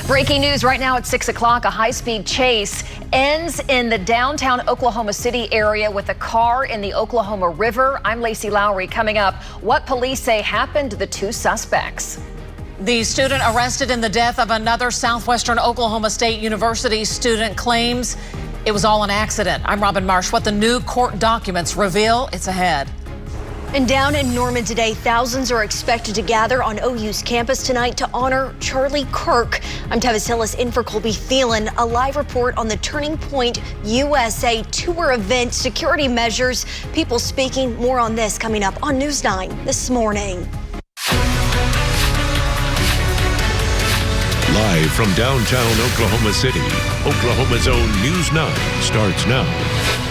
Breaking news right now at 6 o'clock. A high-speed chase ends in the downtown Oklahoma City area with a car in the Oklahoma River. I'm Lacey Lowry. Coming up, what police say happened to the two suspects. The student arrested in the death of another Southwestern Oklahoma State University student claims it was all an accident. I'm Robin Marsh. What the new court documents reveal, it's ahead. And down in Norman today, thousands are expected to gather on OU's campus tonight to honor Charlie Kirk. I'm Tevis Hillis in for Colby Thielen. A live report on the Turning Point USA tour event, security measures, people speaking. More on this coming up on News 9 this morning. Live from downtown Oklahoma City, Oklahoma's own News 9 starts now.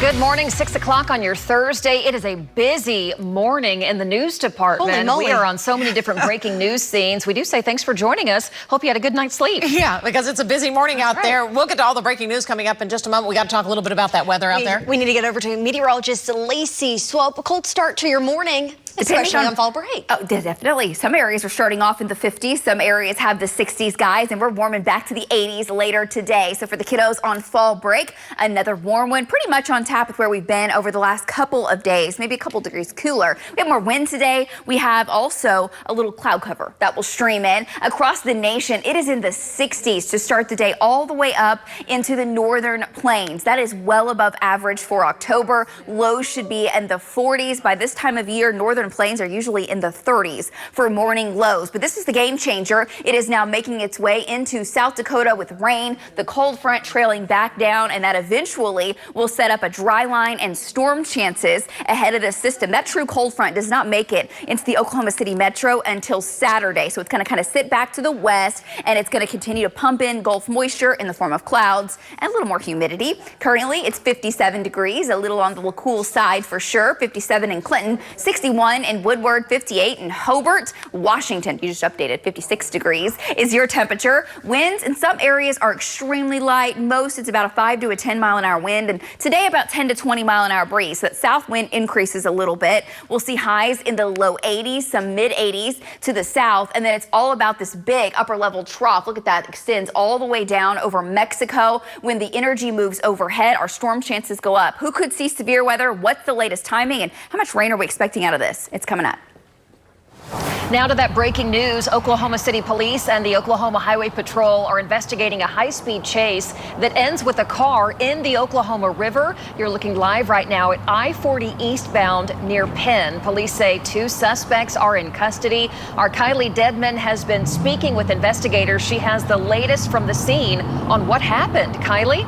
Good morning, 6 o'clock on your Thursday. It is a busy morning in the news department. We are on so many different breaking news scenes. We do say thanks for joining us. Hope you had a good night's sleep. Yeah, because it's a busy morning out there. We'll get to all the breaking news coming up in just a moment. We got to talk a little bit about that weather out there. We need to get over to meteorologist Lacey Swope. A cold start to your morning. Especially on fall break. Oh, definitely. Some areas are starting off in the 50s. Some areas have the 60s, guys, and we're warming back to the 80s later today. So for the kiddos on fall break, another warm one, pretty much on tap with where we've been over the last couple of days, maybe a couple degrees cooler. We have more wind today. We have also a little cloud cover that will stream in across the nation. It is in the 60s to start the day all the way up into the northern plains. That is well above average for October. Lows should be in the 40s. By this time of year, northern plains are usually in the 30s for morning lows. But this is the game changer. It is now making its way into South Dakota with rain, the cold front trailing back down, and that eventually will set up a dry line and storm chances ahead of the system. That true cold front does not make it into the Oklahoma City metro until Saturday. So it's going to kind of sit back to the west, and it's going to continue to pump in Gulf moisture in the form of clouds and a little more humidity. Currently, it's 57 degrees, a little on the cool side for sure. 57 in Clinton, 61 in Woodward, 58 in Hobart. Washington, you just updated, 56 degrees is your temperature. Winds in some areas are extremely light. Most, it's about a 5 to a 10 mile an hour wind, and today about 10 to 20 mile an hour breeze. So that south wind increases a little bit. We'll see highs in the low 80s, some mid 80s to the south, and then it's all about this big upper level trough. Look at that, extends all the way down over Mexico. When the energy moves overhead, our storm chances go up. Who could see severe weather? What's the latest timing, and how much rain are we expecting out of this? It's coming up. Now to that breaking news. Oklahoma City Police and the Oklahoma Highway Patrol are investigating a high-speed chase that ends with a car in the Oklahoma River. You're looking live right now at I-40 eastbound near Penn. Police say two suspects are in custody. Our Kylie Dedman has been speaking with investigators. She has the latest from the scene on what happened. Kylie?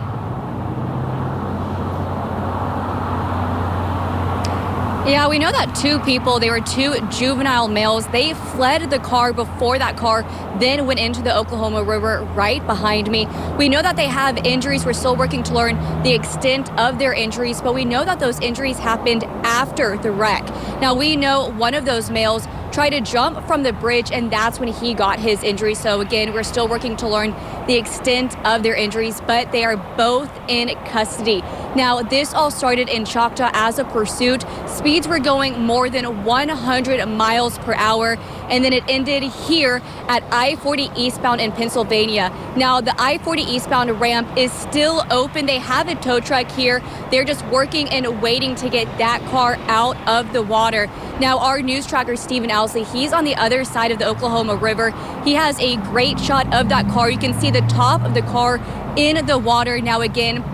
Yeah, we know that two people, they were two juvenile males. They fled the car before that car then went into the Oklahoma River right behind me. We know that they have injuries. We're still working to learn the extent of their injuries, but we know that those injuries happened after the wreck. Now, we know one of those males tried to jump from the bridge, and that's when he got his injury. So again, we're still working to learn the extent of their injuries, but they are both in custody. Now, this all started in Choctaw as a pursuit. Speeds were going more than 100 miles per hour, and then it ended here at I-40 eastbound in Pennsylvania. Now, the I-40 eastbound ramp is still open. They have a tow truck here. They're just working and waiting to get that car out of the water. Now, our news tracker, Stephen Owsley, he's on the other side of the Oklahoma River. He has a great shot of that car. You can see the top of the car in the water. Now, again,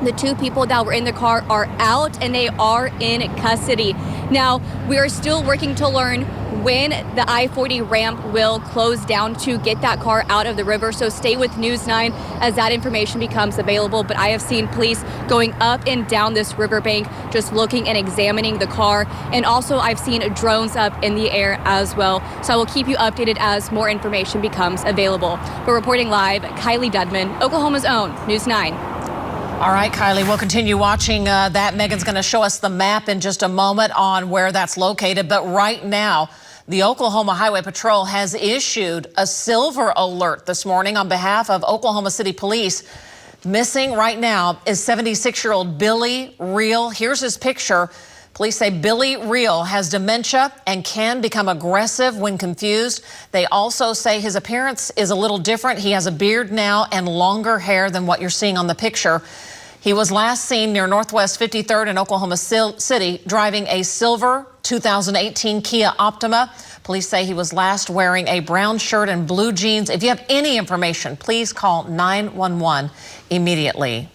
the two people that were in the car are out and they are in custody. Now, we are still working to learn when the I-40 ramp will close down to get that car out of the river. So stay with News 9 as that information becomes available. But I have seen police going up and down this riverbank, just looking and examining the car. And also I've seen drones up in the air as well. So I will keep you updated as more information becomes available. We're reporting live, Kylie Dedman, Oklahoma's own News 9. All right, Kylie, we'll continue watching that. Megan's going to show us the map in just a moment on where that's located. But right now, the Oklahoma Highway Patrol has issued a silver alert this morning on behalf of Oklahoma City Police. Missing right now is 76-year-old Billy Reel. Here's his picture. Police say Billy Reel has dementia and can become aggressive when confused. They also say his appearance is a little different. He has a beard now and longer hair than what you're seeing on the picture. He was last seen near Northwest 53rd in Oklahoma City driving a silver 2018 Kia Optima. Police say he was last wearing a brown shirt and blue jeans. If you have any information, please call 911 immediately.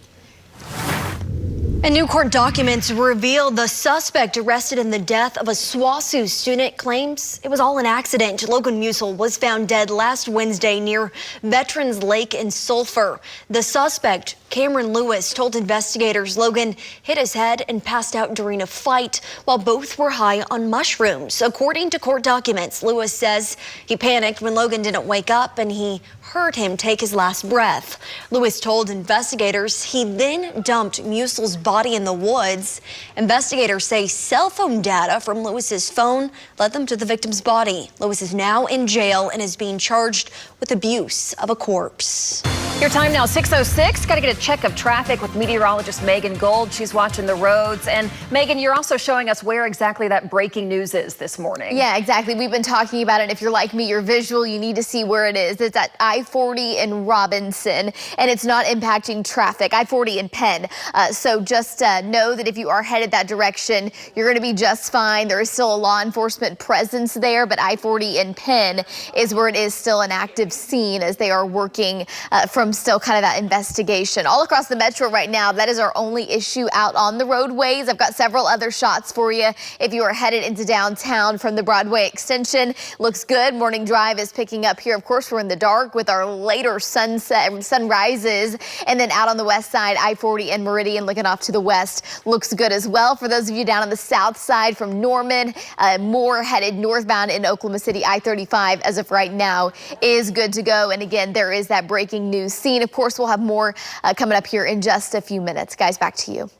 And new court documents reveal the suspect arrested in the death of a SWOSU student claims it was all an accident. Logan Musil was found dead last Wednesday near Veterans Lake in Sulphur. The suspect, Cameron Lewis, told investigators Logan hit his head and passed out during a fight while both were high on mushrooms. According to court documents, Lewis says he panicked when Logan didn't wake up and he heard him take his last breath. Lewis told investigators he then dumped Musil's body in the woods. Investigators say cell phone data from Lewis's phone led them to the victim's body. Lewis is now in jail and is being charged with abuse of a corpse. Your time now, 6:06. Got to get a check of traffic with meteorologist Megan Gold. She's watching the roads. And Megan, you're also showing us where exactly that breaking news is this morning. Yeah, exactly. We've been talking about it. If you're like me, you're visual, you need to see where it is. It's at I-40 in Robinson, and it's not impacting traffic. I-40 in Penn. So just know that if you are headed that direction, you're going to be just fine. There is still a law enforcement presence there, but I-40 in Penn is where it is still an active scene as they are working from still kind of that investigation. All across the metro right now, that is our only issue out on the roadways. I've got several other shots for you if you are headed into downtown from the Broadway extension. Looks good. Morning drive is picking up here. Of course, we're in the dark with our later sunrises. And then out on the west side, I-40 and Meridian looking off to the west looks good as well. For those of you down on the south side from Norman, more headed northbound in Oklahoma City, I-35 as of right now is good to go. And again, there is that breaking news scene. Of course, we'll have more coming up here in just a few minutes. Guys, back to you.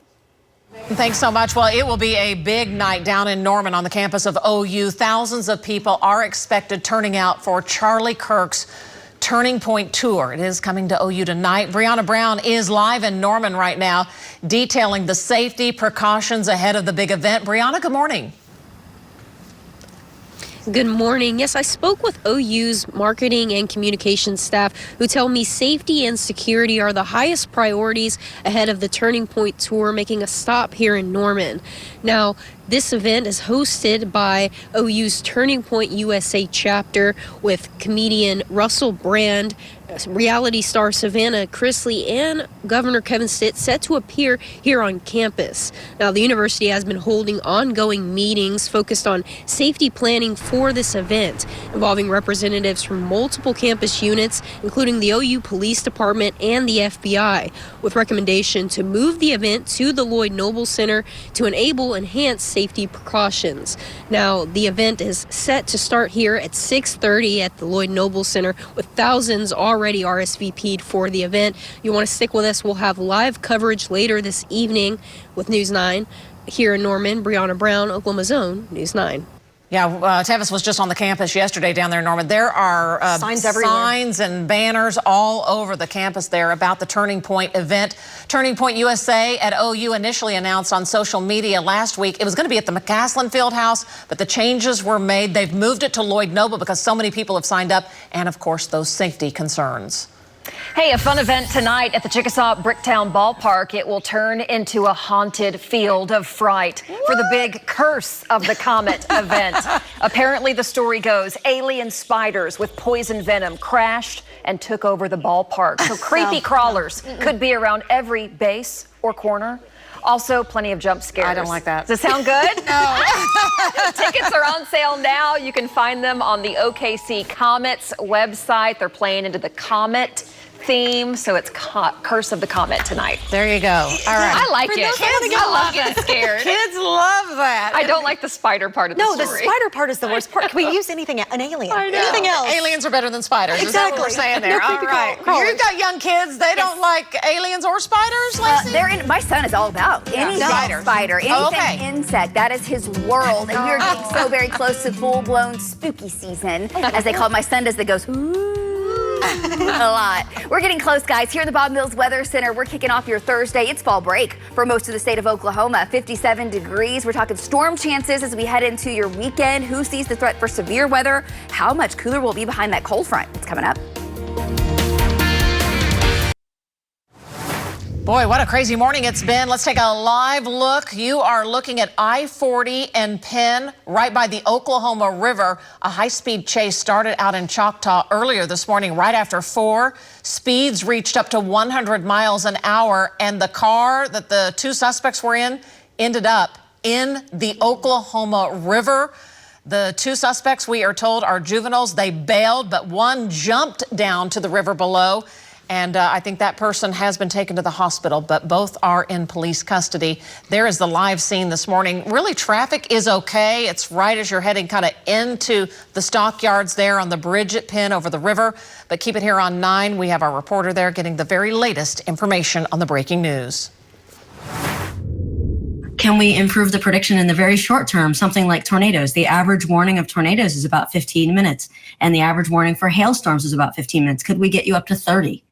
Thanks so much. Well, it will be a big night down in Norman on the campus of OU. Thousands of people are expected turning out for Charlie Kirk's Turning Point Tour. It is coming to OU tonight. Brianna Brown is live in Norman right now, detailing the safety precautions ahead of the big event. Brianna, good morning. Good morning. Yes, I spoke with OU's marketing and communications staff who tell me safety and security are the highest priorities ahead of the Turning Point Tour, making a stop here in Norman. Now, this event is hosted by OU's Turning Point USA chapter with comedian Russell Brand, reality star Savannah Chrisley, and Governor Kevin Stitt set to appear here on campus. Now, the university has been holding ongoing meetings focused on safety planning for this event, involving representatives from multiple campus units, including the OU Police Department and the FBI, with recommendation to move the event to the Lloyd Noble Center to enable enhanced safety precautions. Now, the event is set to start here at 6:30 at the Lloyd Noble Center, with thousands already RSVP'd for the event. You want to stick with us. We'll have live coverage later this evening with News 9 here in Norman. Brianna Brown, Oklahoma's own News 9. Yeah, Tevis was just on the campus yesterday down there in Norman. There are signs everywhere. Signs and banners all over the campus there about the Turning Point event. Turning Point USA at OU initially announced on social media last week it was going to be at the McCaslin Fieldhouse, but the changes were made. They've moved it to Lloyd Noble because so many people have signed up, and of course those safety concerns. Hey, a fun event tonight at the Chickasaw Bricktown Ballpark. It will turn into a haunted field of fright for the big Curse of the Comet event. Apparently, the story goes, alien spiders with poison venom crashed and took over the ballpark. So creepy crawlers could be around every base or corner. Also, plenty of jump scares. I don't like that. Does it sound good? No. Tickets are on sale now. You can find them on the OKC Comets website. They're playing into the Comet theme, so it's Curse of the Comet tonight. There you go. All right. I like it. I love getting scared. Kids love that. I don't like the spider part of the story. No, the spider part is the worst part. Can we use anything, an alien? I know. Anything else? Aliens are better than spiders. Is that what we're saying there? No creepy All right. crawlers. You've got young kids. They don't like aliens or spiders, Lacey? My son is all about anything spider, anything insect. That is his world. And we are getting so very close to full-blown spooky season, as they call it. My son does that goes, ooh. A lot. We're getting close, guys. Here in the Bob Mills Weather Center, we're kicking off your Thursday. It's fall break for most of the state of Oklahoma. 57 degrees. We're talking storm chances as we head into your weekend. Who sees the threat for severe weather? How much cooler will be behind that cold front? It's coming up. Boy, what a crazy morning it's been. Let's take a live look. You are looking at I-40 and Penn right by the Oklahoma River. A high-speed chase started out in Choctaw earlier this morning right after 4. Speeds reached up to 100 miles an hour, and the car that the 2 suspects were in ended up in the Oklahoma River. The 2 suspects, we are told, are juveniles. They bailed, but one jumped down to the river below. And I think that person has been taken to the hospital, but both are in police custody. There is the live scene this morning. Really, traffic is okay. It's right as you're heading kind of into the stockyards there on the bridge at Penn over the river. But keep it here on 9. We have our reporter there getting the very latest information on the breaking news. Can we improve the prediction in the very short term? Something like tornadoes. The average warning of tornadoes is about 15 minutes, and the average warning for hailstorms is about 15 minutes. Could we get you up to 30?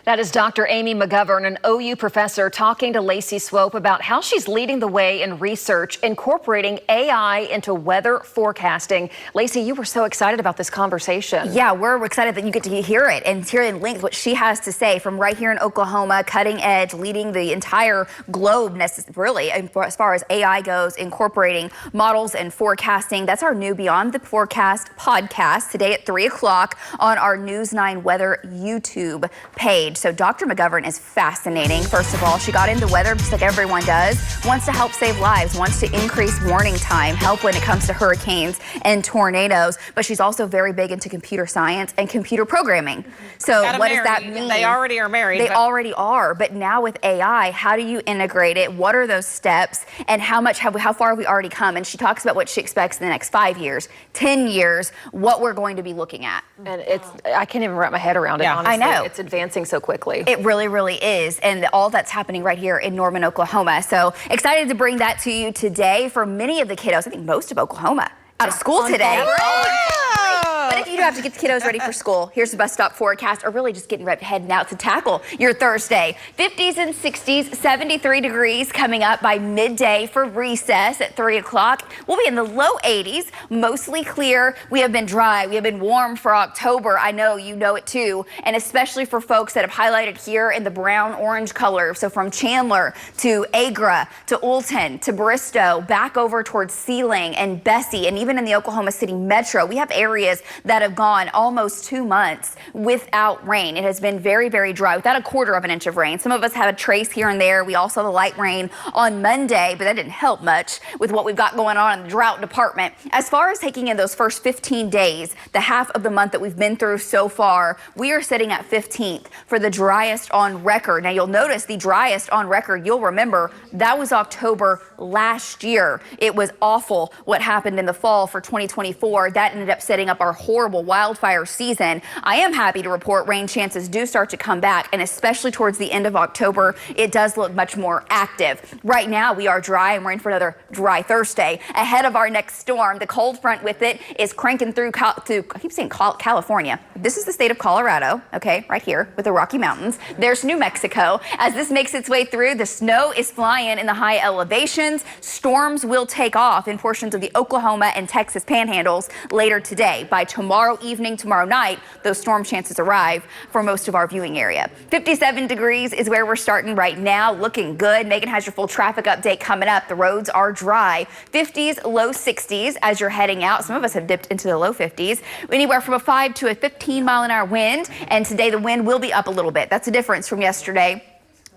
That is Dr. Amy McGovern, an OU professor, talking to Lacey Swope about how she's leading the way in research incorporating AI into weather forecasting. Lacey, you were so excited about this conversation. Yeah, we're excited that you get to hear it and hear in length what she has to say from right here in Oklahoma, cutting edge, leading the entire globe, really, as far as AI goes, incorporating models and forecasting. That's our new Beyond the Forecast podcast today at 3 o'clock on our News 9 Weather YouTube page. So Dr. McGovern is fascinating. First of all, she got into weather just like everyone does, wants to help save lives, wants to increase warning time, help when it comes to hurricanes and tornadoes, but she's also very big into computer science and computer programming. So what does that mean? They already are married. They already are, but now with AI, how do you integrate it? What are those steps? And how far have we already come? And she talks about what she expects in the next 5 years, 10 years, what we're going to be looking at. And I can't even wrap my head around it, honestly. I know. It's advancing so quickly. It really, really is. And all that's happening right here in Norman, Oklahoma. So excited to bring that to you today for many of the kiddos. I think most of Oklahoma out of school today. But if you do have to get the kiddos ready for school, here's the bus stop forecast, or really just getting ready, heading out to tackle your Thursday. 50s and 60s, 73 degrees coming up by midday for recess at 3 o'clock. We'll be in the low 80s, mostly clear. We have been dry. We have been warm for October. I know you know it too. And especially for folks that have highlighted here in the brown orange color. So from Chandler to Agra to Ulton to Bristow, back over towards Sealing and Bessie, and even in the Oklahoma City metro, we have areas that have gone almost 2 months without rain. It has been very, very dry, without a 1/4 inch of rain. Some of us have a trace here and there. We all saw the light rain on Monday, but that didn't help much with what we've got going on in the drought department. As far as taking in those first 15 days, the half of the month that we've been through so far, we are sitting at 15th for the driest on record. Now you'll notice the driest on record, you'll remember that was October last year. It was awful what happened in the fall for 2024. That ended up setting up our horrible wildfire season. I am happy to report rain chances do start to come back, and especially towards the end of October, it does look much more active. Right now, we are dry, and we're in for another dry Thursday. Ahead of our next storm, the cold front with it is cranking through I keep saying California. This is the state of Colorado, okay, right here with the Rocky Mountains. There's New Mexico. As this makes its way through, the snow is flying in the high elevations. Storms will take off in portions of the Oklahoma and Texas panhandles later today. By tomorrow evening, tomorrow night, those storm chances arrive for most of our viewing area. 57 degrees is where we're starting right now. Looking good. Megan has your full traffic update coming up. The roads are dry. 50s, low 60s as you're heading out. Some of us have dipped into the low 50s. Anywhere from a 5 to a 15-mile-an-hour wind. And today the wind will be up a little bit. That's a difference from yesterday.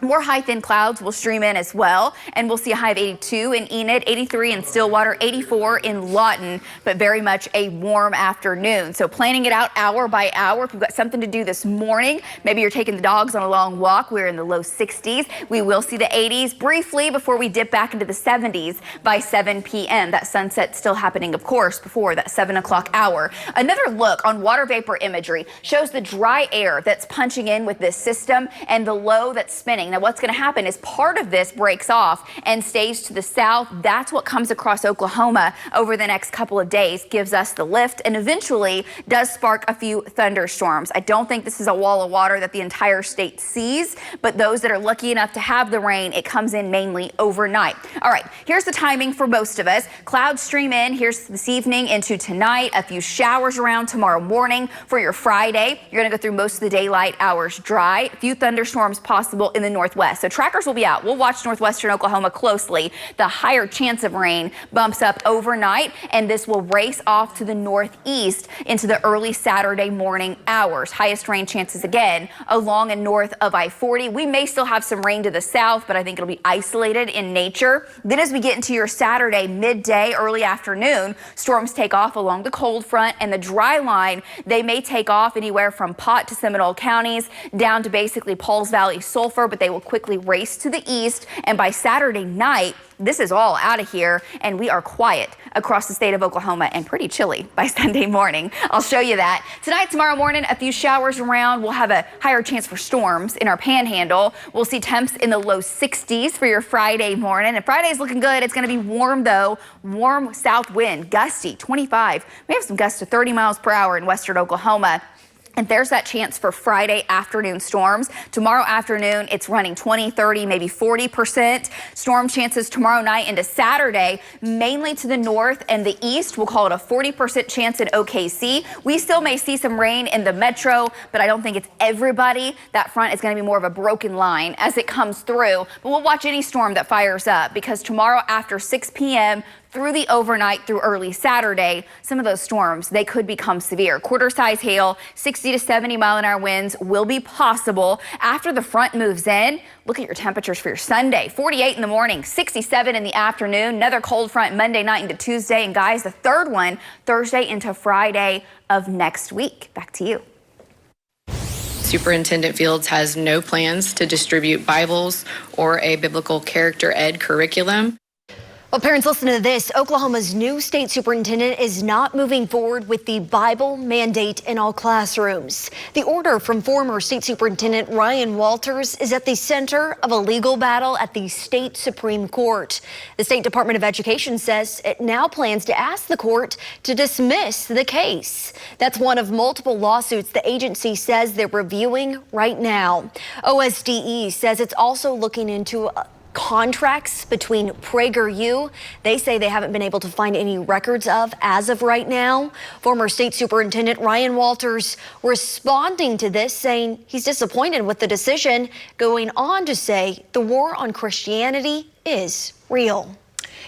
More high thin clouds will stream in as well, and we'll see a high of 82 in Enid, 83 in Stillwater, 84 in Lawton, but very much a warm afternoon. So planning it out hour by hour. If you've got something to do this morning, maybe you're taking the dogs on a long walk, we're in the low 60s. We will see the 80s briefly before we dip back into the 70s by 7 p.m. That sunset still happening, of course, before that 7 o'clock hour. Another look on water vapor imagery shows the dry air that's punching in with this system and the low that's spinning. Now, what's going to happen is part of this breaks off and stays to the south. That's what comes across Oklahoma over the next couple of days, gives us the lift, and eventually does spark a few thunderstorms. I don't think this is a wall of water that the entire state sees, but those that are lucky enough to have the rain, it comes in mainly overnight. All right, here's the timing for most of us. Clouds stream in here's this evening into tonight, a few showers around tomorrow morning. For your Friday, you're going to go through most of the daylight hours dry, a few thunderstorms possible in the northwest. So trackers will be out. We'll watch northwestern Oklahoma closely. The higher chance of rain bumps up overnight, and this will race off to the northeast into the early Saturday morning hours. Highest rain chances again along and north of I-40. We may still have some rain to the south, but I think it'll be isolated in nature. Then as we get into your Saturday midday, early afternoon, storms take off along the cold front and the dry line. They may take off anywhere from Pot to Seminole counties down to basically Pauls Valley, Sulphur, but they will quickly race to the east. And by Saturday night, this is all out of here, and we are quiet across the state of Oklahoma and pretty chilly by Sunday morning. I'll show you that. Tonight, tomorrow morning, a few showers around. We'll have a higher chance for storms in our panhandle. We'll see temps in the low 60s for your Friday morning. And Friday's looking good. It's going to be warm, though. Warm south wind, gusty, 25. We have some gusts to 30 miles per hour in western Oklahoma. And there's that chance for Friday afternoon storms. Tomorrow afternoon, it's running 20, 30, maybe 40%. Storm chances tomorrow night into Saturday, mainly to the north and the east. We'll call it a 40% chance in OKC. We still may see some rain in the metro, but I don't think it's everybody. That front is going to be more of a broken line as it comes through. But we'll watch any storm that fires up, because tomorrow after 6 p.m., through the overnight through early Saturday, some of those storms, they could become severe. Quarter-size hail, 60 to 70 mile-an-hour winds will be possible. After the front moves in, look at your temperatures for your Sunday. 48 in the morning, 67 in the afternoon. Another cold front Monday night into Tuesday. And guys, the third one, Thursday into Friday of next week. Back to you. Superintendent Fields has no plans to distribute Bibles or a biblical character ed curriculum. Well, parents, listen to this. Oklahoma's new state superintendent is not moving forward with the Bible mandate in all classrooms. The order from former state superintendent Ryan Walters is at the center of a legal battle at the state Supreme Court. The State Department of Education says it now plans to ask the court to dismiss the case. That's one of multiple lawsuits the agency says they're reviewing right now. OSDE says it's also looking into contracts between PragerU. They say they haven't been able to find any records of as of right now. Former state superintendent Ryan Walters responding to this, saying he's disappointed with the decision, going on to say the war on Christianity is real.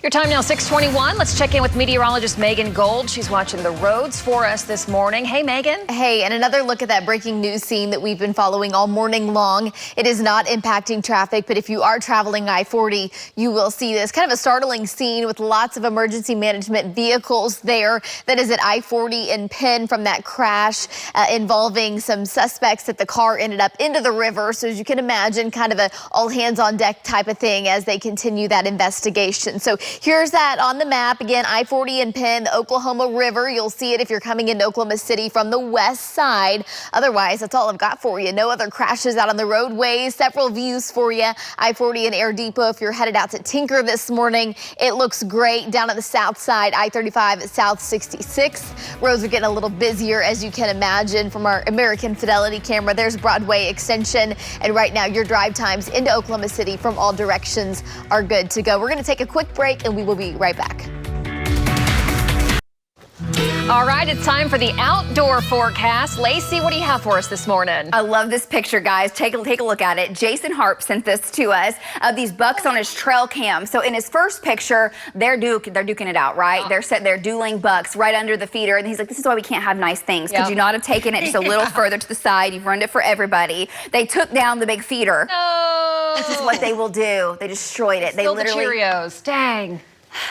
Your time now 6:21. Let's check in with meteorologist Megan Gold. She's watching the roads for us this morning. Hey, Megan. Hey, and another look at that breaking news scene that we've been following all morning long. It is not impacting traffic, but if you are traveling I-40, you will see this kind of a startling scene with lots of emergency management vehicles there. That is at I-40 in Penn from that crash involving some suspects that the car ended up into the river. So as you can imagine, kind of a all hands on deck type of thing as they continue that investigation. So here's that on the map. Again, I-40 in Penn, the Oklahoma River. You'll see it if you're coming into Oklahoma City from the west side. Otherwise, that's all I've got for you. No other crashes out on the roadways. Several views for you. I-40 and Air Depot if you're headed out to Tinker this morning. It looks great down at the south side. I-35 at South 66. Roads are getting a little busier, as you can imagine, from our American Fidelity camera. There's Broadway Extension. And right now, your drive times into Oklahoma City from all directions are good to go. We're going to take a quick break, and we will be right back. All right, it's time for the outdoor forecast. Lacey, what do you have for us this morning? I love this picture, guys. Take a look at it. Jason Harp sent this to us. These bucks on his trail cam. So in his first picture, they're duking it out, right? They're dueling bucks right under the feeder. And he's like, this is why we can't have nice things. Could you not have taken it just a little further to the side? You've ruined it for everybody. They took down the big feeder. No. This is what they will do. They destroyed it. They Still literally. the Cheerios. Dang.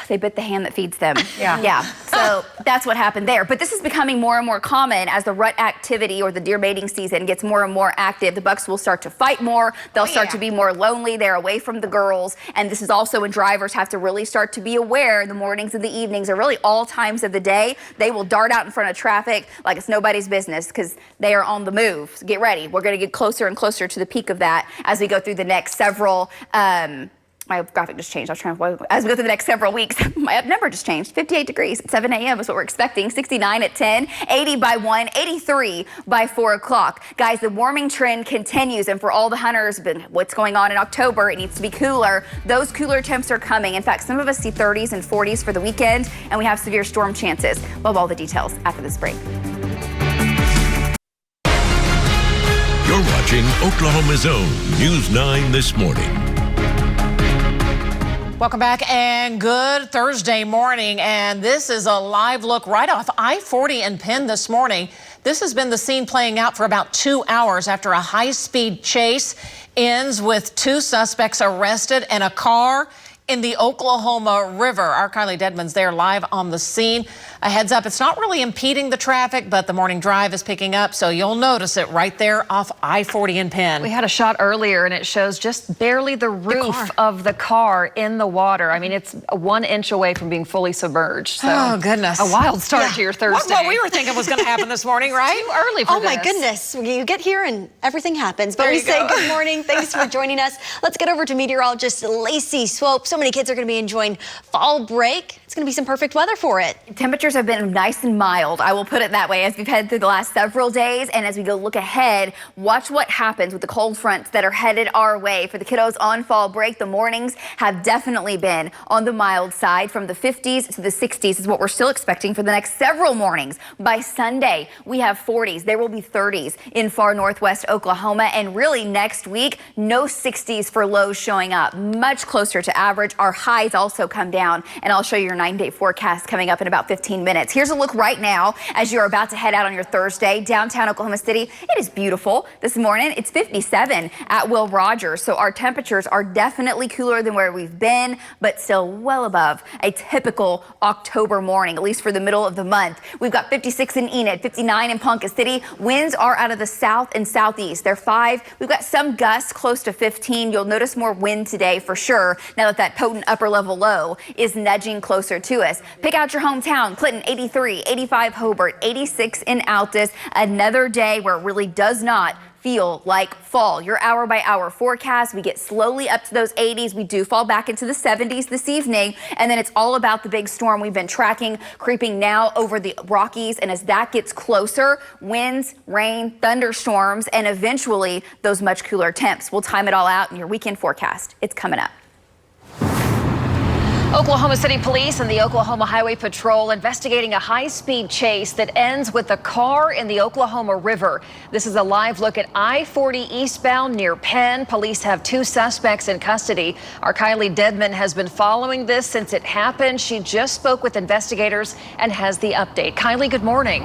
They bit the hand that feeds them. Yeah. So that's what happened there. But this is becoming more and more common as the rut activity or the deer mating season gets more and more active. The bucks will start to fight more. They'll start to be more lonely. They're away from the girls. And this is also when drivers have to really start to be aware the mornings and the evenings are really all times of the day. They will dart out in front of traffic like it's nobody's business because they are on the move. So get ready. We're going to get closer and closer to the peak of that as we go through the next several my graphic just changed. As we go through the next several weeks, my number just changed. 58 degrees at 7 a.m. is what we're expecting. 69 at 10, 80 by 1, 83 by 4 o'clock. Guys, the warming trend continues. And for all the hunters, what's going on in October, it needs to be cooler. Those cooler temps are coming. In fact, some of us see 30s and 40s for the weekend, and we have severe storm chances. We'll have all the details after this break. You're watching Oklahoma's own News 9 this morning. Welcome back and good Thursday morning. And this is a live look right off I-40 and Penn this morning. This has been the scene playing out for about 2 hours after a high-speed chase ends with 2 suspects arrested and a car in the Oklahoma River. Our Kylie Dedman's there live on the scene. A heads up, it's not really impeding the traffic, but the morning drive is picking up, so you'll notice it right there off I-40 and Penn. We had a shot earlier, and it shows just barely the roof of the car in the water. I mean, it's 1 inch away from being fully submerged. So oh, goodness. A wild start to your Thursday. What we were thinking was going to happen this morning, right? Too early for this. Oh, my goodness. You get here and everything happens. But we say good morning. Thanks for joining us. Let's get over to meteorologist Lacey Swope. So many kids are going to be enjoying fall break. It's going to be some perfect weather for it. Temperatures have been nice and mild, I will put it that way, as we've headed through the last several days. And as we go look ahead, watch what happens with the cold fronts that are headed our way. For the kiddos on fall break, the mornings have definitely been on the mild side. From the 50s to the 60s is what we're still expecting for the next several mornings. By Sunday, we have 40s. There will be 30s in far northwest Oklahoma. And really next week, no 60s for lows showing up. Much closer to average. Our highs also come down. And I'll show you your 9-day forecast coming up in about 15 minutes. Here's a look right now as you're about to head out on your Thursday. Downtown Oklahoma City, it is beautiful this morning. It's 57 at Will Rogers. So our temperatures are definitely cooler than where we've been, but still well above a typical October morning, at least for the middle of the month. We've got 56 in Enid, 59 in Ponca City. Winds are out of the south and southeast. They're 5. We've got some gusts close to 15. You'll notice more wind today for sure, now that that potent upper level low is nudging closer to us. Pick out your hometown. Clinton, 83, 85 Hobart, 86 in Altus. Another day where it really does not feel like fall. Your hour by hour forecast, we get slowly up to those 80s. We do fall back into the 70s this evening. And then it's all about the big storm we've been tracking, creeping now over the Rockies. And as that gets closer, winds, rain, thunderstorms, and eventually those much cooler temps. We'll time it all out in your weekend forecast. It's coming up. Oklahoma City Police and the Oklahoma Highway Patrol investigating a high-speed chase that ends with a car in the Oklahoma River. This is a live look at I-40 eastbound near Penn. Police have 2 suspects in custody. Our Kylie Dedman has been following this since it happened. She just spoke with investigators and has the update. Kylie, good morning.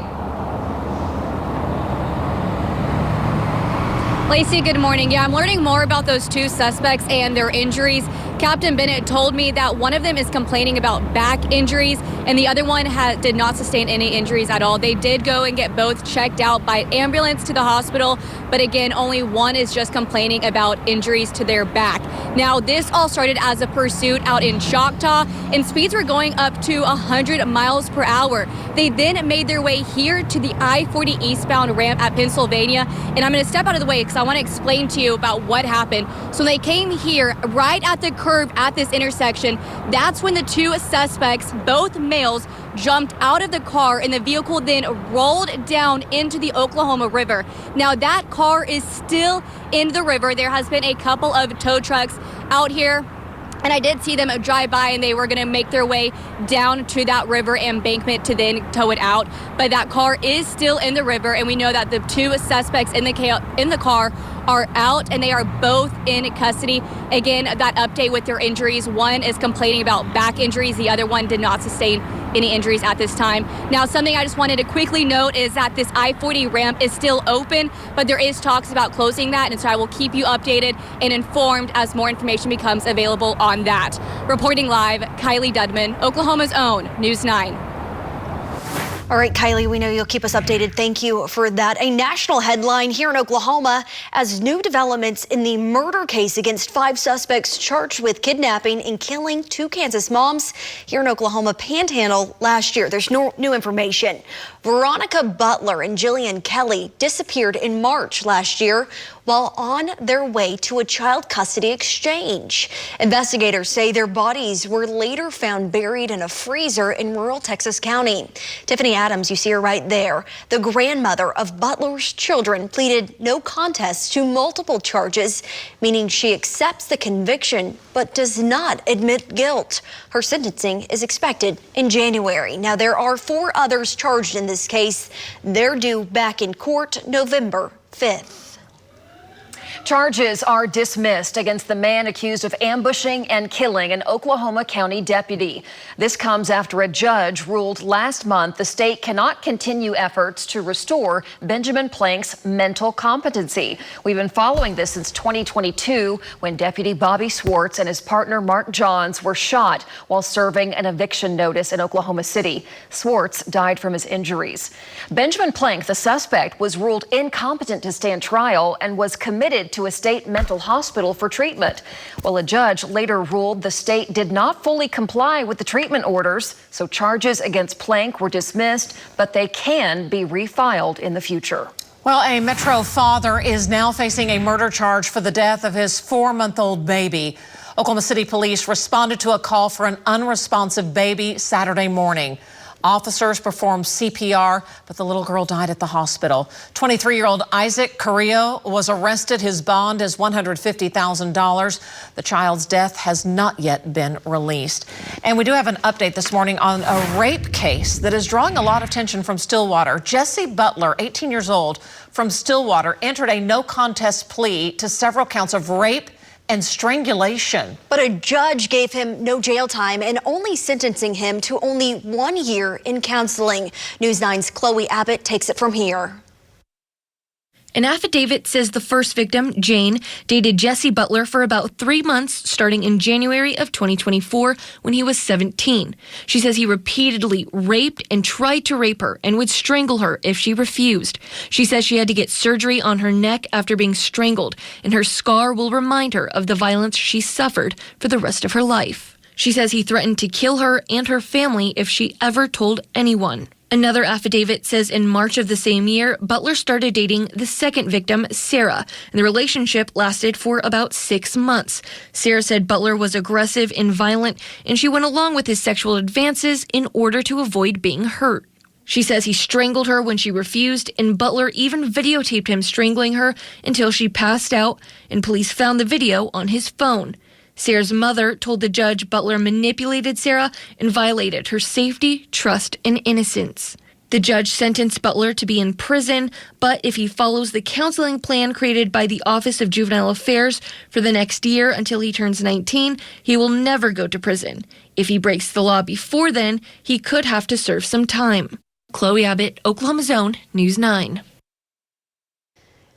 Lacey, good morning. Yeah, I'm learning more about those 2 suspects and their injuries. Captain Bennett told me that one of them is complaining about back injuries and the other one did not sustain any injuries at all. They did go and get both checked out by ambulance to the hospital, but again, only one is just complaining about injuries to their back. Now, this all started as a pursuit out in Choctaw, and speeds were going up to 100 miles per hour. They then made their way here to the I-40 eastbound ramp at Pennsylvania, and I'm going to step out of the way because I want to explain to you about what happened. So they came here right at the curve at this intersection. That's when the 2 suspects, both males, jumped out of the car, and the vehicle then rolled down into the Oklahoma River. Now that car is still in the river. There has been a couple of tow trucks out here, and I did see them drive by, and they were going to make their way down to that river embankment to then tow it out. But that car is still in the river, and we know that the 2 suspects in the car are out, and they are both in custody. Again, that update with their injuries. One is complaining about back injuries. The other one did not sustain any injuries at this time. Now, something I just wanted to quickly note is that this I-40 ramp is still open, but there is talks about closing that, and so I will keep you updated and informed as more information becomes available on that. Reporting live, Kylie Dudman, Oklahoma's own News 9. All right, Kylie, we know you'll keep us updated. Thank you for that. A national headline here in Oklahoma as new developments in the murder case against 5 suspects charged with kidnapping and killing 2 Kansas moms here in Oklahoma Panhandle last year. There's no new information. Veronica Butler and Jillian Kelly disappeared in March last year while on their way to a child custody exchange. Investigators say their bodies were later found buried in a freezer in rural Texas County. Tiffany Adams, you see her right there. The grandmother of Butler's children pleaded no contest to multiple charges, meaning she accepts the conviction but does not admit guilt. Her sentencing is expected in January. Now, there are 4 others charged in this case. They're due back in court November 5th. Charges are dismissed against the man accused of ambushing and killing an Oklahoma County deputy. This comes after a judge ruled last month the state cannot continue efforts to restore Benjamin Plank's mental competency. We've been following this since 2022 when Deputy Bobby Swartz and his partner Mark Johns were shot while serving an eviction notice in Oklahoma City. Swartz died from his injuries. Benjamin Plank, the suspect, was ruled incompetent to stand trial and was committed to a state mental hospital for treatment. Well, a judge later ruled the state did not fully comply with the treatment orders, so charges against Plank were dismissed, but they can be refiled in the future. Well, a Metro father is now facing a murder charge for the death of his 4-month-old baby. Oklahoma City police responded to a call for an unresponsive baby Saturday morning. Officers performed CPR, but the little girl died at the hospital. 23-year-old Isaac Carrillo was arrested. His bond is $150,000. The child's death has not yet been released. And we do have an update this morning on a rape case that is drawing a lot of attention from Stillwater. Jesse Butler, 18 years old, from Stillwater, entered a no-contest plea to several counts of rape and strangulation. But a judge gave him no jail time and only sentencing him to only 1 year in counseling. News 9's Chloe Abbott takes it from here. An affidavit says the first victim, Jane, dated Jesse Butler for about 3 months starting in January of 2024 when he was 17. She says he repeatedly raped and tried to rape her and would strangle her if she refused. She says she had to get surgery on her neck after being strangled, and her scar will remind her of the violence she suffered for the rest of her life. She says he threatened to kill her and her family if she ever told anyone. Another affidavit says in March of the same year, Butler started dating the second victim, Sarah, and the relationship lasted for about 6 months. Sarah said Butler was aggressive and violent, and she went along with his sexual advances in order to avoid being hurt. She says he strangled her when she refused, and Butler even videotaped him strangling her until she passed out, and police found the video on his phone. Sarah's mother told the judge Butler manipulated Sarah and violated her safety, trust, and innocence. The judge sentenced Butler to be in prison, but if he follows the counseling plan created by the Office of Juvenile Affairs for the next year until he turns 19, he will never go to prison. If he breaks the law before then, he could have to serve some time. Chloe Abbott, Oklahoma's own News 9.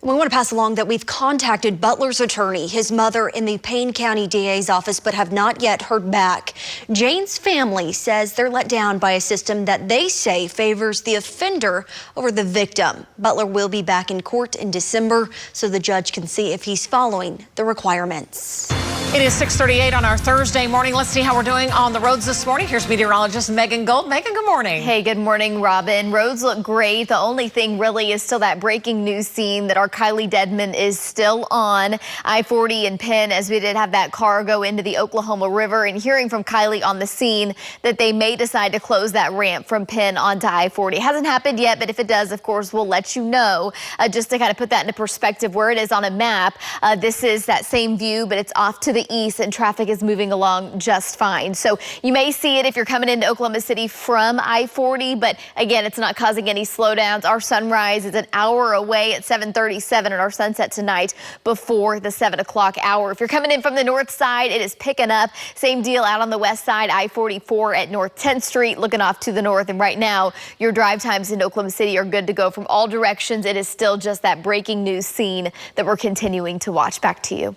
We want to pass along that we've contacted Butler's attorney, his mother, in the Payne County DA's office, but have not yet heard back. Jane's family says they're let down by a system that they say favors the offender over the victim. Butler will be back in court in December so the judge can see if he's following the requirements. It is 6:38 on our Thursday morning. Let's see how we're doing on the roads this morning. Here's meteorologist Megan Gold. Megan, good morning. Hey, good morning, Robin. Roads look great. The only thing really is still that breaking news scene that our Kylie Dedman is still on I-40 in Penn, as we did have that car go into the Oklahoma River, and hearing from Kylie on the scene that they may decide to close that ramp from Penn onto I-40. It hasn't happened yet, but if it does, of course, we'll let you know. Just to kind of put that into perspective where it is on a map, this is that same view, but it's off to the the east, and traffic is moving along just fine. So you may see it if you're coming into Oklahoma City from I-40, but again, it's not causing any slowdowns. Our sunrise is an hour away at 7:37, and our sunset tonight before the 7 o'clock hour. If you're coming in from the north side, it is picking up. Same deal out on the west side, I-44 at North 10th Street, looking off to the north. And right now, your drive times in Oklahoma City are good to go from all directions. It is still just that breaking news scene that we're continuing to watch. Back to you.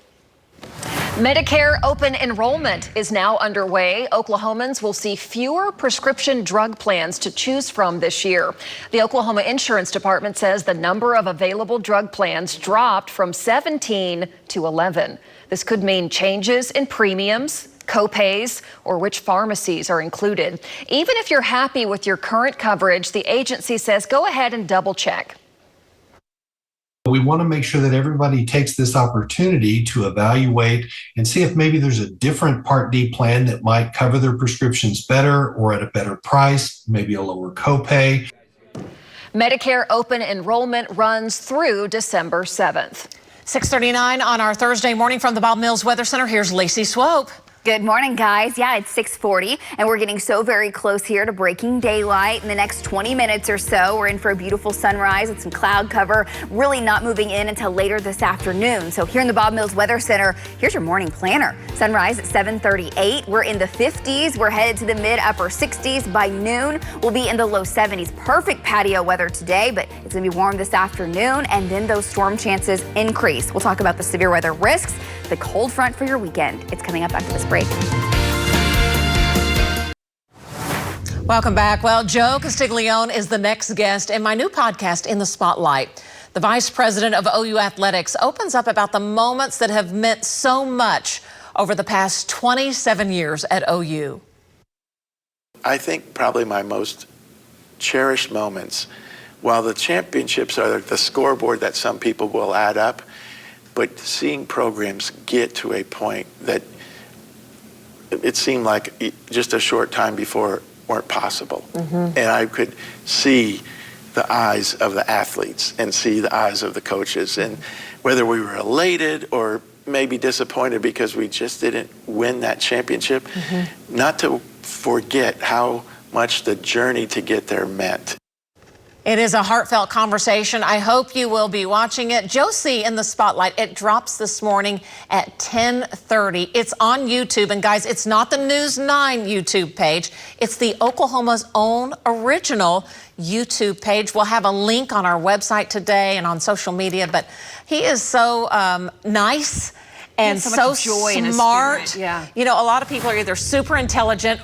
Medicare open enrollment is now underway. Oklahomans will see fewer prescription drug plans to choose from this year. The Oklahoma Insurance Department says the number of available drug plans dropped from 17 to 11. This could mean changes in premiums, co-pays, or which pharmacies are included. Even if you're happy with your current coverage, the agency says go ahead and double check. We want to make sure that everybody takes this opportunity to evaluate and see if maybe there's a different Part D plan that might cover their prescriptions better or at a better price, maybe a lower copay. Medicare open enrollment runs through December 7th. 6:39 on our Thursday morning from the Bob Mills Weather Center. Here's Lacey Swope. Good morning, guys. Yeah, it's 6:40, and we're getting so very close here to breaking daylight. In the next 20 minutes or so, we're in for a beautiful sunrise with some cloud cover, really not moving in until later this afternoon. So here in the Bob Mills Weather Center, here's your morning planner. Sunrise at 7:38. We're in the 50s. We're headed to the mid-upper 60s. By noon, we'll be in the low 70s. Perfect patio weather today, but it's going to be warm this afternoon, and then those storm chances increase. We'll talk about the severe weather risks, the cold front for your weekend. It's coming up after this break. Welcome back. Well, Joe Castiglione is the next guest in my new podcast, In the Spotlight. The vice president of OU Athletics opens up about the moments that have meant so much over the past 27 years at OU. I think probably my most cherished moments, while the championships are the scoreboard that some people will add up, but seeing programs get to a point that it seemed like just a short time before weren't possible. And I could see the eyes of the athletes and see the eyes of the coaches, and whether we were elated or maybe disappointed because we just didn't win that championship, not to forget how much the journey to get there meant. It is a heartfelt conversation. I hope you will be watching it. Josie in the Spotlight. It drops this morning at 10:30. It's on YouTube. And guys, it's not the News 9 YouTube page. It's the Oklahoma's own original YouTube page. We'll have a link on our website today and on social media. But he is so nice and so smart. Yeah. You know, a lot of people are either super intelligent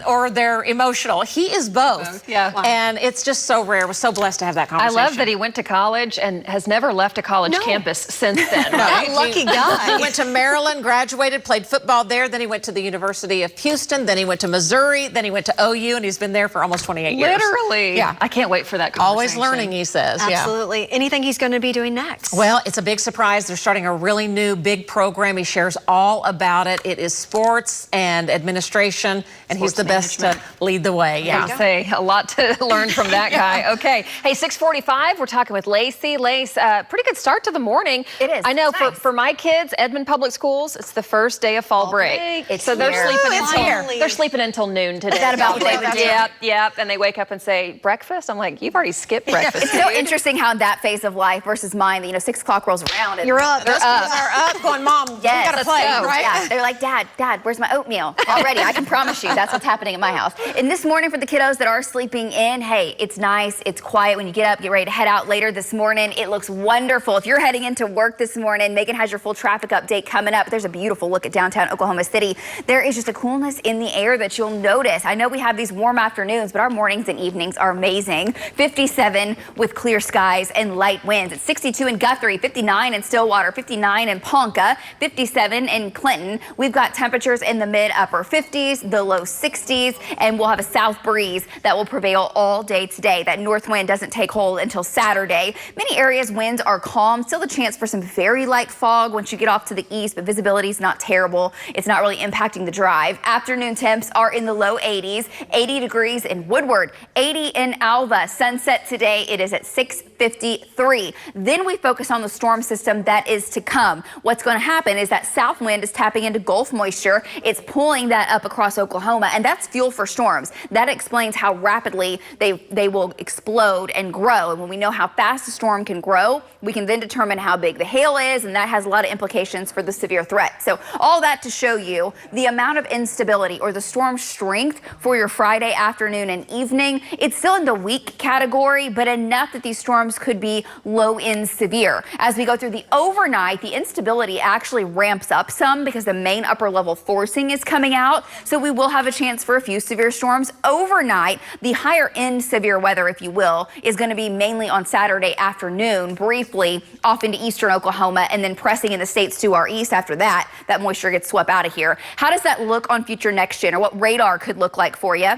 or they're emotional. He is both. Yeah. Wow. And it's just so rare. We're so blessed to have that conversation. I love that he went to college and has never left a college campus since then. Right? Lucky guy. He went to Maryland, graduated, played football there. Then he went to the University of Houston. Then he went to Missouri. Then he went to OU, and he's been there for almost 28 years. Literally. Yeah. I can't wait for that conversation. Always learning, he says. Absolutely. Anything he's going to be doing next? Well, it's a big surprise. They're starting a really new big program. He shares all about it. It is sports and administration, and he's the best to lead the way. Yeah, say a lot to learn from that guy. Okay. Hey, 6:45. We're talking with Lacey. Lace, pretty good start to the morning. It is. I know Nice. for my kids, Edmond Public Schools, it's the first day of fall break. It's they're here. they're sleeping until noon today. Is that about what they would do? Yep. And they wake up and say breakfast. I'm like, you've already skipped breakfast. It's so interesting how in that phase of life versus mine, 6 o'clock rolls around. And You're up. They're up. Are up going, Mom, Yes, we got to play, right? Yeah, they're like, Dad, where's my oatmeal? Already, I can promise you that's what's happening at my house. And this morning for the kiddos that are sleeping in, hey, it's nice, it's quiet when you get up, get ready to head out later this morning. It looks wonderful. If you're heading into work this morning, Megan has your full traffic update coming up. There's a beautiful look at downtown Oklahoma City. There is just a coolness in the air that you'll notice. I know we have these warm afternoons, but our mornings and evenings are amazing. 57 with clear skies and light winds. It's 62 in Guthrie, 59 in Stillwater, 59 in Ponca, 57 in Clinton. We've got temperatures in the mid-upper 50s, the low 60s, and we'll have a south breeze that will prevail all day today. That north wind doesn't take hold until Saturday. Many areas winds are calm. Still the chance for some very light fog once you get off to the east, but visibility is not terrible. It's not really impacting the drive. Afternoon temps are in the low 80s, 80 degrees in Woodward, 80 in Alva. Sunset today, it is at 6:53. Then we focus on the storm system that is to come. What's going to happen is that south wind is tapping into Gulf moisture. It's pulling that up across Oklahoma, and that's fuel for storms. That explains how rapidly they will explode and grow. And when we know how fast a storm can grow, we can then determine how big the hail is, and that has a lot of implications for the severe threat. So all that to show you the amount of instability or the storm strength for your Friday afternoon and evening. It's still in the weak category, but enough that these storms could be low end severe. As we go through the overnight, the instability actually ramps up some because the main upper level forcing is coming out. So we will have a chance for a few severe storms overnight. The higher end severe weather, if you will, is going to be mainly on Saturday afternoon, briefly off into eastern Oklahoma, and then pressing in the states to our east. After that, that moisture gets swept out of here. How does that look on future next gen, or what radar could look like for you?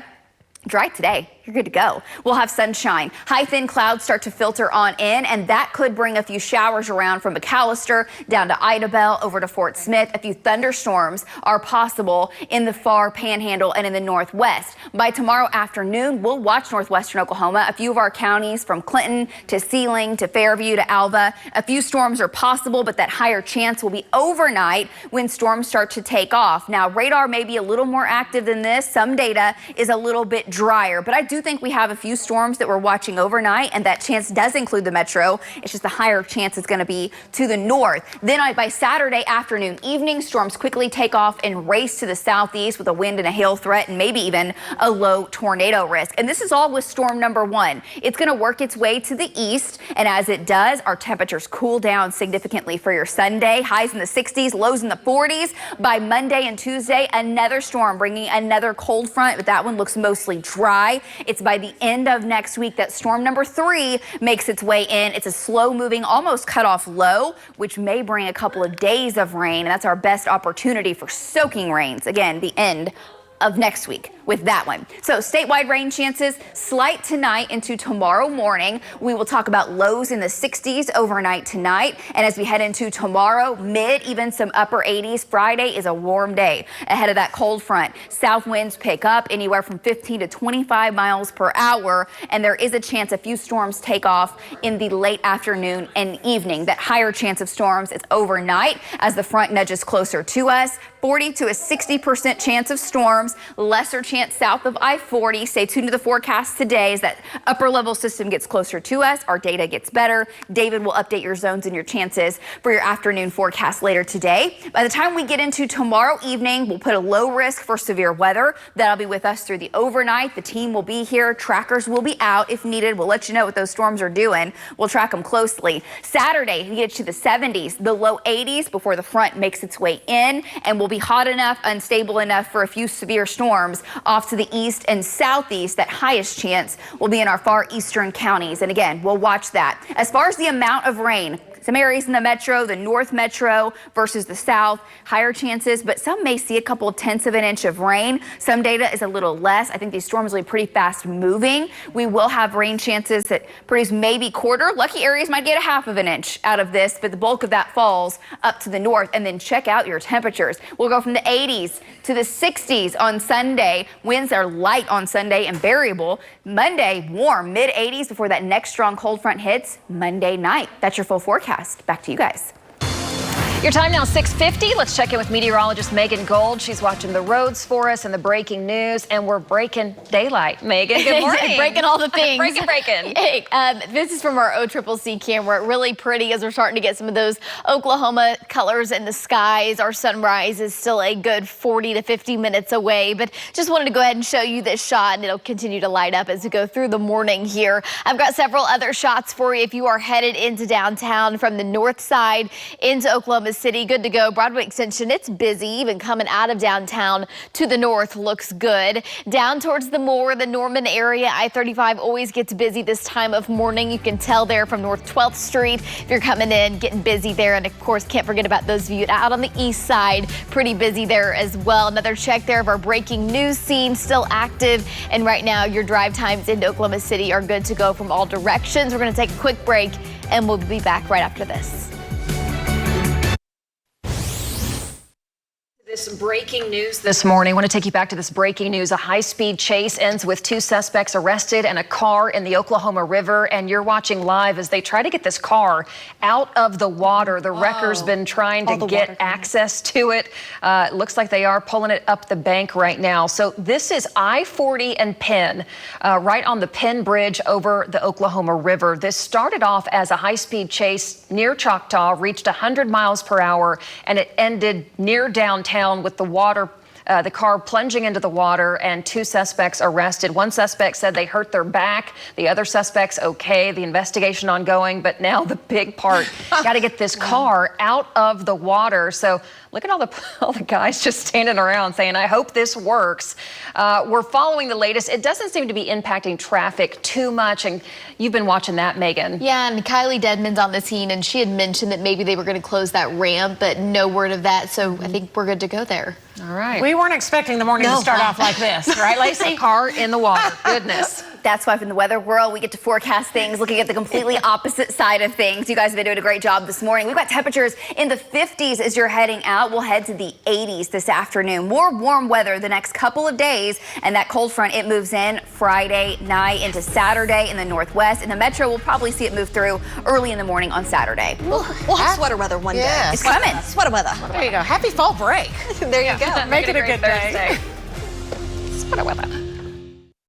Dry today. You're good to go. We'll have sunshine. High thin clouds start to filter on in, and that could bring a few showers around from McAllister down to Idabel over to Fort Smith. A few thunderstorms are possible in the far panhandle and in the northwest. By tomorrow afternoon, we'll watch northwestern Oklahoma. A few of our counties from Clinton to Sealing to Fairview to Alva. A few storms are possible, but that higher chance will be overnight when storms start to take off. Now, radar may be a little more active than this. Some data is a little bit drier, but I do think we have a few storms that we're watching overnight, and that chance does include the metro. It's just the higher chance is going to be to the north. Then by Saturday afternoon, evening, storms quickly take off and race to the southeast with a wind and a hail threat and maybe even a low tornado risk. And this is all with storm number 1. It's going to work its way to the east, and as it does, our temperatures cool down significantly for your Sunday. Highs in the 60s, lows in the 40s. By Monday and Tuesday, another storm bringing another cold front, but that one looks mostly dry. It's by the end of next week that storm number 3 makes its way in. It's a slow moving, almost cut off low, which may bring a couple of days of rain. And that's our best opportunity for soaking rains. Again, the end of next week with that one. So statewide rain chances slight tonight into tomorrow morning. We will talk about lows in the 60s overnight tonight. And as we head into tomorrow, mid, even some upper 80s. Friday is a warm day ahead of that cold front. South winds pick up anywhere from 15 to 25 miles per hour. And there is a chance a few storms take off in the late afternoon and evening. That higher chance of storms is overnight as the front nudges closer to us. 40 to a 60% chance of storms, lesser chance south of I-40. Stay tuned to the forecast today as that upper level system gets closer to us. Our data gets better. David will update your zones and your chances for your afternoon forecast later today. By the time we get into tomorrow evening, we'll put a low risk for severe weather. That'll be with us through the overnight. The team will be here. Trackers will be out if needed. We'll let you know what those storms are doing. We'll track them closely. Saturday, we get to the 70s, the low 80s before the front makes its way in, and we'll be hot enough, unstable enough for a few severe storms off to the east and southeast. That highest chance will be in our far eastern counties. And again, we'll watch that. As far as the amount of rain, some areas in the metro, the north metro versus the south, higher chances, but some may see a couple of tenths of an inch of rain. Some data is a little less. I think these storms will be pretty fast moving. We will have rain chances that produce maybe quarter. Lucky areas might get a half of an inch out of this, but the bulk of that falls up to the north. And then check out your temperatures. We'll go from the 80s to the 60s on Sunday. Winds are light on Sunday and variable. Monday, warm, mid 80s before that next strong cold front hits Monday night. That's your full forecast. Back to you guys. Your time now 6:50. Let's check in with meteorologist Megan Gold. She's watching the roads for us and the breaking news, and we're breaking daylight. Megan, good morning. Breaking all the things. breaking. Hey, this is from our OCCC camera. Really pretty as we're starting to get some of those Oklahoma colors in the skies. Our sunrise is still a good 40 to 50 minutes away, but just wanted to go ahead and show you this shot, and it'll continue to light up as we go through the morning here. I've got several other shots for you if you are headed into downtown from the north side into Oklahoma City. Good to go. Broadway Extension, it's busy. Even coming out of downtown to the north looks good. Down towards the Norman area, I-35 always gets busy this time of morning. You can tell there from North 12th Street. If you're coming in, getting busy there. And of course, can't forget about those of you out on the east side. Pretty busy there as well. Another check there of our breaking news scene, still active. And right now, your drive times into Oklahoma City are good to go from all directions. We're going to take a quick break, and we'll be back right after this. this breaking news this morning. I want to take you back to this breaking news. A high-speed chase ends with 2 suspects arrested and a car in the Oklahoma River. And you're watching live as they try to get this car out of the water. The wrecker's been trying to get access to it. It looks like they are pulling it up the bank right now. So this is I-40 and Penn, right on the Penn Bridge over the Oklahoma River. This started off as a high-speed chase near Choctaw, reached 100 miles per hour, and it ended near downtown with the car plunging into the water and 2 suspects arrested. One suspect said they hurt their back. The other suspect's okay. The investigation ongoing, but now the big part, got to get this car out of the water. So look at all the guys just standing around saying, I hope this works. We're following the latest. It doesn't seem to be impacting traffic too much. And you've been watching that, Megan. Yeah, and Kylie Dedman's on the scene, and she had mentioned that maybe they were going to close that ramp, but no word of that. So I think we're good to go there. All right. We weren't expecting the morning to start off like this, right, Lacey? Car in the water. Goodness. That's why from the weather world, we get to forecast things, looking at the completely opposite side of things. You guys have been doing a great job this morning. We've got temperatures in the 50s as you're heading out. We'll head to the 80s this afternoon. More warm weather the next couple of days, and that cold front, it moves in Friday night into Saturday in the northwest. In the metro, we'll probably see it move through early in the morning on Saturday. We'll have sweater weather one day. It's coming. Sweater weather. There you go. Happy fall break. There you go. Make it a good day. Sweater weather.